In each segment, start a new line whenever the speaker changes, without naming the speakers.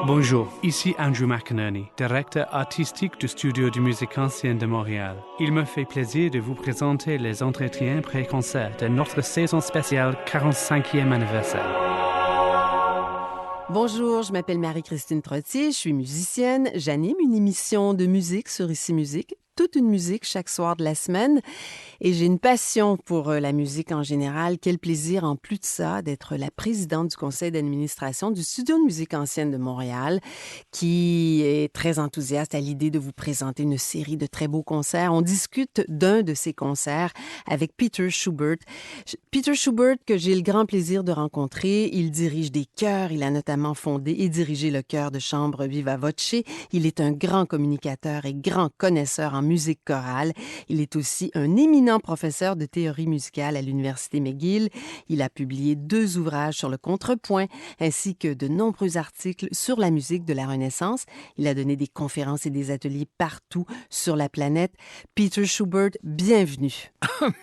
Bonjour, ici Andrew McInerney, directeur artistique du Studio de musique ancienne de Montréal. Il me fait plaisir de vous présenter les entretiens pré-concert de notre saison spéciale 45e anniversaire.
Bonjour, je m'appelle Marie-Christine Trottier, je suis musicienne. J'anime une émission de musique sur Ici Musique, toute une musique chaque soir de la semaine. Et j'ai une passion pour la musique en général. Quel plaisir, en plus de ça, d'être la présidente du conseil d'administration du Studio de musique ancienne de Montréal, qui est très enthousiaste à l'idée de vous présenter une série de très beaux concerts. On discute d'un de ces concerts avec Peter Schubert. Peter Schubert, que j'ai le grand plaisir de rencontrer, il dirige des chœurs. Il a notamment fondé et dirigé le chœur de chambre Viva Voce. Il est un grand communicateur et grand connaisseur en musique chorale. Il est aussi un éminent professeur de théorie musicale à l'Université McGill. Il a publié 2 ouvrages sur le contrepoint ainsi que de nombreux articles sur la musique de la Renaissance. Il a donné des conférences et des ateliers partout sur la planète. Peter Schubert, bienvenue.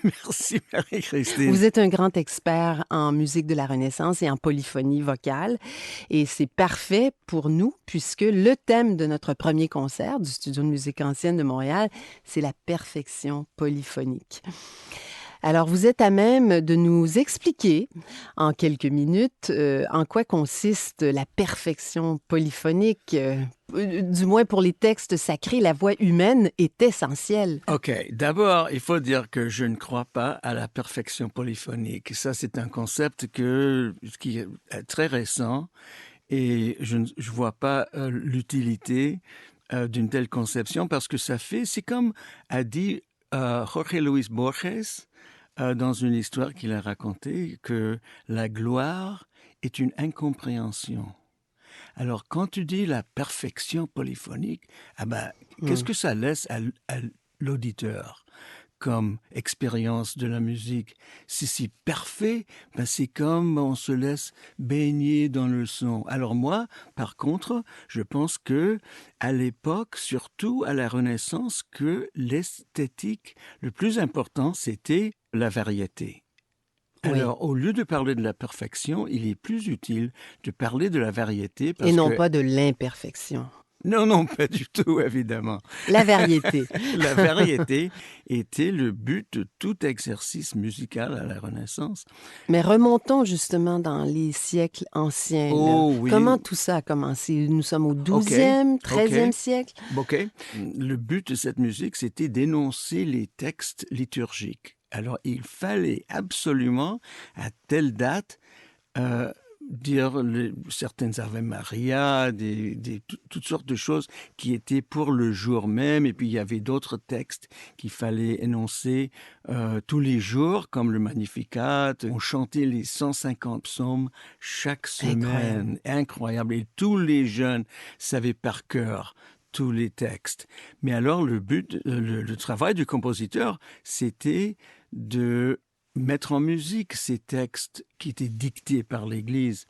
Merci Marie-Christine.
Vous êtes un grand expert en musique de la Renaissance et en polyphonie vocale. Et c'est parfait pour nous puisque le thème de notre premier concert du Studio de musique ancienne de Montréal, c'est la perfection polyphonique. Alors, vous êtes à même de nous expliquer en quelques minutes en quoi consiste la perfection polyphonique. Du moins pour les textes sacrés, la voix humaine est essentielle.
OK. D'abord, il faut dire que je ne crois pas à la perfection polyphonique. Ça, c'est un concept qui est très récent et je ne vois pas l'utilité d'une telle conception parce que c'est comme a dit Jorge Luis Borges dans une histoire qu'il a racontée, que la gloire est une incompréhension. Alors, quand tu dis la perfection polyphonique, qu'est-ce que ça laisse à l'auditeur comme expérience de la musique? Si c'est parfait, c'est comme on se laisse baigner dans le son. Alors moi, par contre, je pense que à l'époque, surtout à la Renaissance, que l'esthétique, le plus important, c'était la variété. Alors, au lieu de parler de la perfection, il est plus utile de parler de la variété.
Et non pas de l'imperfection.
Non, pas du tout, évidemment.
La variété.
La variété était le but de tout exercice musical à la Renaissance.
Mais remontons justement dans les siècles anciens.
Oui.
Comment tout ça a commencé? Nous sommes au 12e, 13e siècle.
OK. Le but de cette musique, c'était d'énoncer les textes liturgiques. Alors, il fallait absolument, à telle date, dire certaines Ave Maria, toutes sortes de choses qui étaient pour le jour même. Et puis, il y avait d'autres textes qu'il fallait énoncer tous les jours, comme le Magnificat. On chantait les 150 psaumes chaque semaine. Incroyable. Et tous les jeunes savaient par cœur tous les textes. Mais alors, le travail du compositeur, c'était de mettre en musique ces textes qui étaient dictés par l'Église.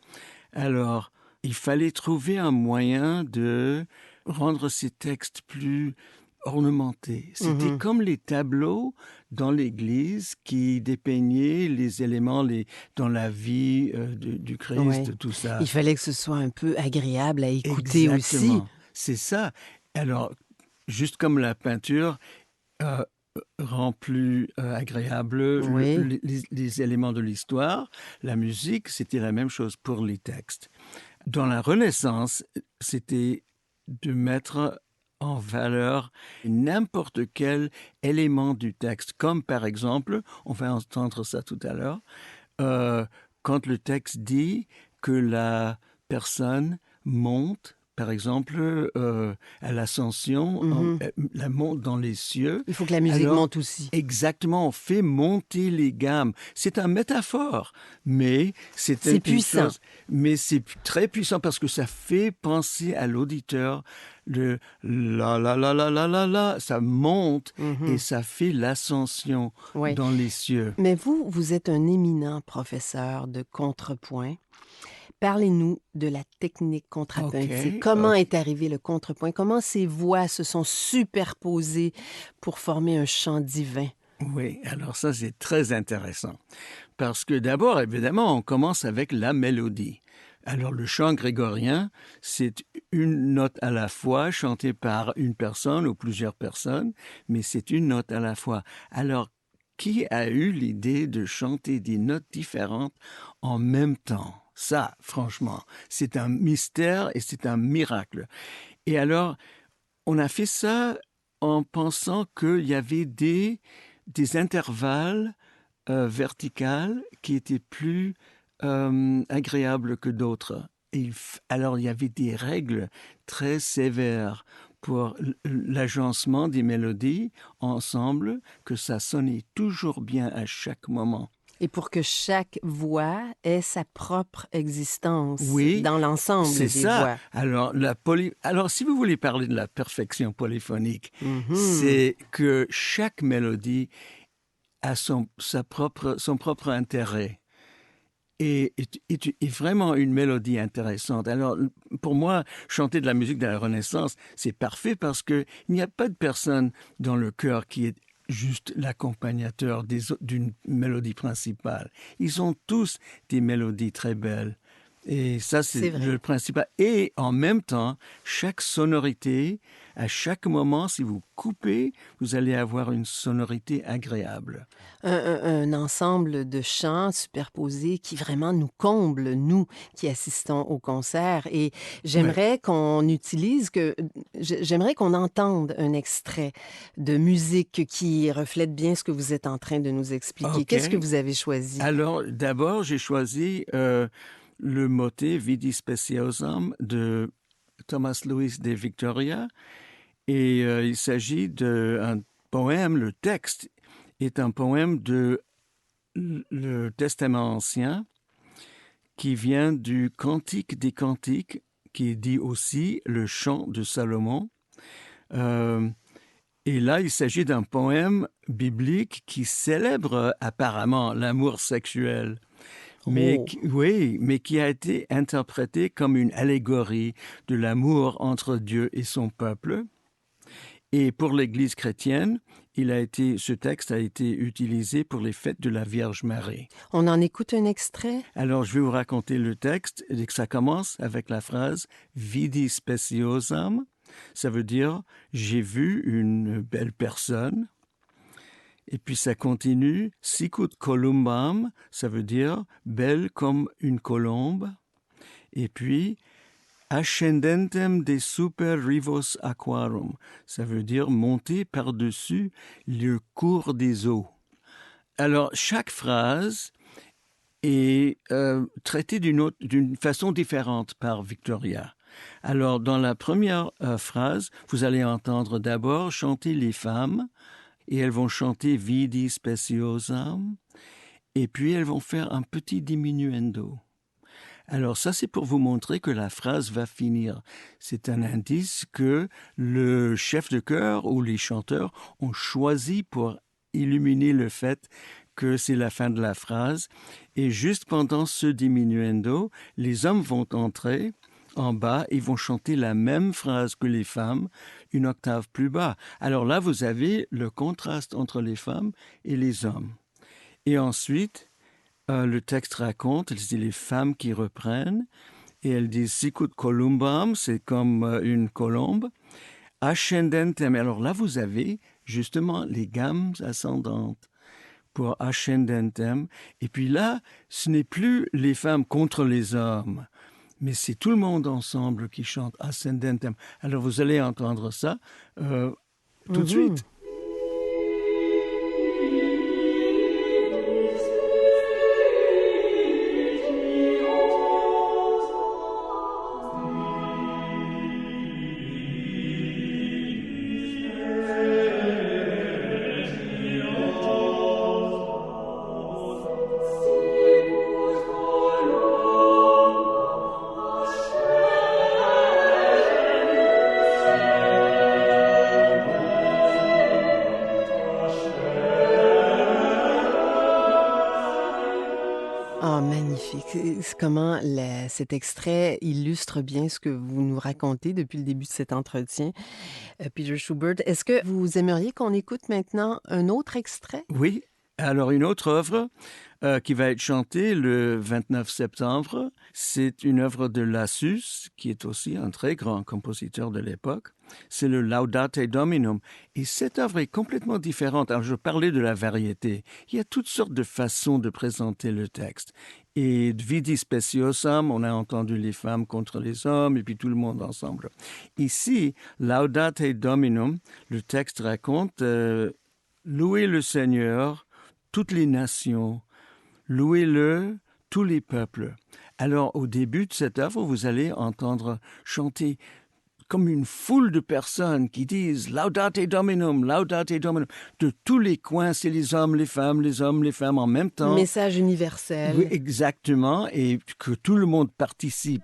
Alors, il fallait trouver un moyen de rendre ces textes plus ornementés. C'était comme les tableaux dans l'Église qui dépeignaient les éléments dans la vie du Christ, tout ça.
Il fallait que ce soit un peu agréable à écouter aussi.
C'est ça. Alors, juste comme la peinture rend plus agréable les éléments de l'histoire, la musique, c'était la même chose pour les textes. Dans la Renaissance, c'était de mettre en valeur n'importe quel élément du texte, comme par exemple, on va entendre ça tout à l'heure, quand le texte dit que la personne monte, par exemple, à l'ascension, la monte dans les cieux.
Il faut que la musique monte aussi.
Exactement, on fait monter les gammes. C'est une métaphore, mais c'est
puissant.
Mais c'est très puissant parce que ça fait penser à l'auditeur. Le la, ça monte et ça fait l'ascension dans les cieux.
Mais vous êtes un éminent professeur de contrepoint. Parlez-nous de la technique contrapuntique. Comment est arrivé le contrepoint? Comment ces voix se sont superposées pour former un chant divin?
Oui, alors ça, c'est très intéressant. Parce que d'abord, évidemment, on commence avec la mélodie. Alors le chant grégorien, c'est une note à la fois chantée par une personne ou plusieurs personnes, mais c'est une note à la fois. Alors qui a eu l'idée de chanter des notes différentes en même temps? Ça, franchement, c'est un mystère et c'est un miracle. Et alors, on a fait ça en pensant qu'il y avait des intervalles verticales qui étaient plus agréables que d'autres. Alors, il y avait des règles très sévères pour l'agencement des mélodies ensemble, que ça sonnait toujours bien à chaque moment.
Et pour que chaque voix ait sa propre existence
Oui,
dans l'ensemble
c'est
des
ça.
voix.
Alors, si vous voulez parler de la perfection polyphonique,
Mhm.
c'est que chaque mélodie a son propre intérêt et vraiment une mélodie intéressante. Alors, pour moi, chanter de la musique de la Renaissance, c'est parfait parce que il n'y a pas de personne dans le chœur qui est juste l'accompagnateur d'une mélodie principale. Ils ont tous des mélodies très belles. Et ça,
C'est
c'est le
vrai.
principal. Et en même temps, chaque sonorité, à chaque moment, si vous coupez, vous allez avoir une sonorité agréable.
Un ensemble de chants superposés qui vraiment nous comble, nous qui assistons au concert. Et
Ouais.
j'aimerais qu'on utilise, j'aimerais qu'on entende un extrait de musique qui reflète bien ce que vous êtes en train de nous expliquer.
OK.
Qu'est-ce que vous avez choisi?
Alors, d'abord, j'ai choisi le motet Vidi Speciosam de Thomas Louis de Victoria. Et il s'agit d'un poème, le texte est un poème de le Testament ancien qui vient du Cantique des Cantiques, qui est dit aussi le chant de Salomon. Euh, et là, il s'agit d'un poème biblique qui célèbre apparemment l'amour sexuel.
Oh,
Oui, mais qui a été interprété comme une allégorie de l'amour entre Dieu et son peuple. Et pour l'Église chrétienne, ce texte a été utilisé pour les fêtes de la Vierge Marie.
on en écoute un extrait?
Alors, je vais vous raconter le texte et ça commence avec la phrase Vidi speciosam. Ça veut dire j'ai vu une belle personne. Et puis ça continue Sicut columbam, ça veut dire belle comme une colombe. Et puis Ascendentem de super rivos aquarum, ça veut dire monter par-dessus le cours des eaux. Alors, chaque phrase est traitée d'une façon différente par Victoria. Alors, dans la première phrase, vous allez entendre d'abord chanter les femmes, et elles vont chanter Vidi speciosam, et puis elles vont faire un petit diminuendo. Alors ça, c'est pour vous montrer que la phrase va finir. C'est un indice que le chef de chœur ou les chanteurs ont choisi pour illuminer le fait que c'est la fin de la phrase. Et juste pendant ce diminuendo, les hommes vont entrer en bas et vont chanter la même phrase que les femmes, une octave plus bas. Alors là, vous avez le contraste entre les femmes et les hommes. Et ensuite, le texte raconte, c'est les femmes qui reprennent, et elles disent Sicut columbam, c'est comme une colombe. Ascendentem, alors là vous avez justement les gammes ascendantes pour ascendentem. Et puis là, ce n'est plus les femmes contre les hommes, mais c'est tout le monde ensemble qui chante ascendentem. Alors vous allez entendre ça tout de
Mhm.
suite.
Ah, magnifique. C'est comment cet extrait illustre bien ce que vous nous racontez depuis le début de cet entretien. Peter Schubert, est-ce que vous aimeriez qu'on écoute maintenant un autre extrait?
Oui, Alors une autre œuvre qui va être chantée le 29 septembre, c'est une œuvre de Lassus, qui est aussi un très grand compositeur de l'époque. C'est le Laudate Dominum. Et cette œuvre est complètement différente. Alors je parlais de la variété. Il y a toutes sortes de façons de présenter le texte. Et Vidi Speciosam, on a entendu les femmes contre les hommes, et puis tout le monde ensemble. Ici, Laudate Dominum, le texte raconte louez le Seigneur, toutes les nations, louez-le, tous les peuples. Alors, au début de cette œuvre, vous allez entendre chanter comme une foule de personnes qui disent « Laudate Dominum, Laudate Dominum ». De tous les coins, c'est les hommes, les femmes en même temps.
Message universel.
Oui, exactement, et que tout le monde participe.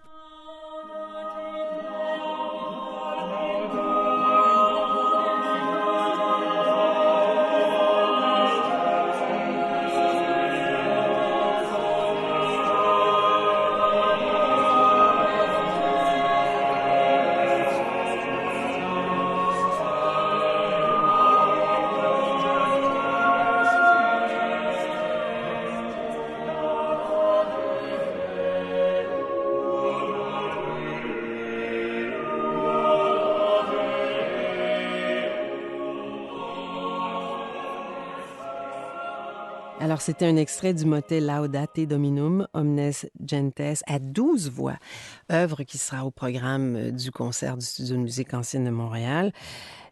Alors, c'était un extrait du motet Laudate Dominum, Omnes Gentes, à 12 voix, œuvre qui sera au programme du concert du Studio de musique ancienne de Montréal.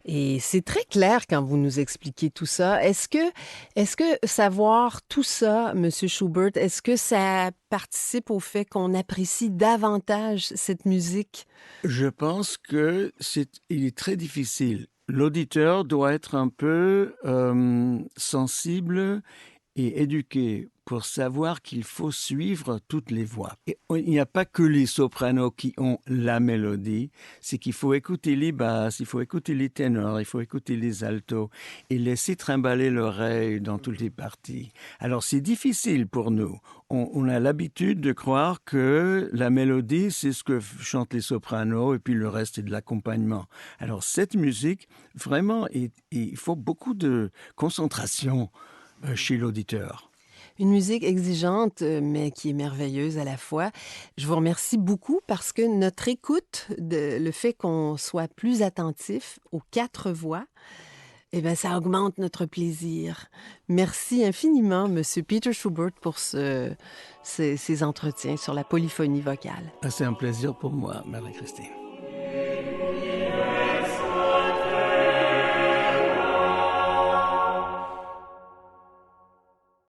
Et c'est très clair quand vous nous expliquez tout ça. Est-ce que savoir tout ça, M. Schubert, est-ce que ça participe au fait qu'on apprécie davantage cette musique?
Je pense que il est très difficile. L'auditeur doit être un peu sensible et éduqué pour savoir qu'il faut suivre toutes les voix. Et il n'y a pas que les sopranos qui ont la mélodie, c'est qu'il faut écouter les basses, il faut écouter les ténors, il faut écouter les altos et laisser trimballer l'oreille dans toutes les parties. Alors c'est difficile pour nous. On a l'habitude de croire que la mélodie, c'est ce que chantent les sopranos et puis le reste est de l'accompagnement. Alors cette musique, vraiment, il faut beaucoup de concentration chez l'auditeur.
Une musique exigeante, mais qui est merveilleuse à la fois. Je vous remercie beaucoup parce que notre écoute, le fait qu'on soit plus attentif aux 4 voix, eh bien, ça augmente notre plaisir. Merci infiniment, M. Peter Schubert, pour ces entretiens sur la polyphonie vocale.
C'est un plaisir pour moi, Marie-Christine.